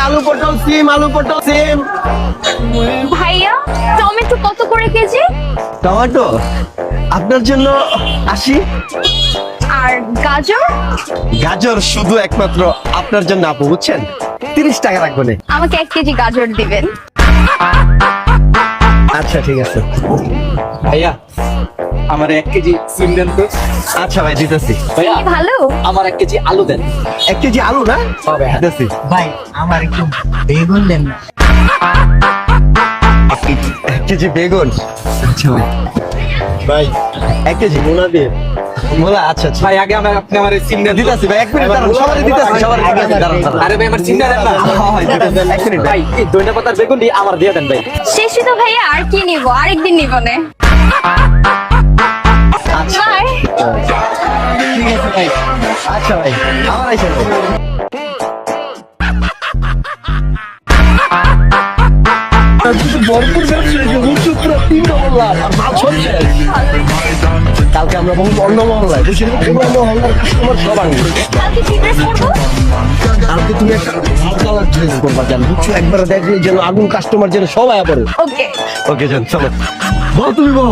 আলু পটল সিম আলু পটল সিম। ভাইয়া টমেটো কত করে কেজি? টমেটো আপনার জন্য 80। আর গাজর? গাজর শুধু একমাত্র আপনার জন্য আপু, বুঝছেন? 30 টাকা রাখবেন। আমাকে 1 কেজি গাজর দিবেন। আচ্ছা ঠিক আছে ভাইয়া আমার 1 কেজি সিম দেন তো। আচ্ছা ভাই দিতেছি। ভাইয়া কি ভালো। আমার 1 কেজি আলু দেন। 1 কেজি আলু না হবে দিতেছি। ভাই আমার একটু বেগুন দেন না। 1 কেজি বেগুন। আচ্ছা ভাই। ভাই 1 কেজি মোলা দিয়ে। মোলা আচ্ছা আচ্ছা ভাই আগে আপনি আমার সিম দেন। দিতেছি ভাই, 1 মিনিট দাঁড়ান, সবারই দিতেছি, সবারই দিতেছি, দাঁড়ান দাঁড়ান। আরে ভাই আমার সিম দেন না। দিতেছি, 1 মিনিট ভাই এই ধনিয়া পাতার বেগুন দিয়ে আমার দিয়ে দেন ভাই। শেষই তো ভাইয়া, আর কি নিব? আরেকদিন নিব না। আচ্ছা বাই। ঠিক আছে ভাই। আচ্ছা ভাই আমার আইসা ভাই। ভরপুর ব্যবসা উঁচু পুরো 3 মহল্লা আর মাল চলছে। কালকে আমরা বহু অন্য মহল্লায় বুঝলি, পুরো মহল্লার কাস্টমার সব আনবে। কালকে কি ড্রেস পরবো? কালকে তুমি একটা লাল কালার ড্রেস করবা, জান বুঝছো? একবার দেখলে যেন আগুন কাস্টমার যেন সবাই পড়ে। ওকে। ওকে জান চলো, বল তুমি বল।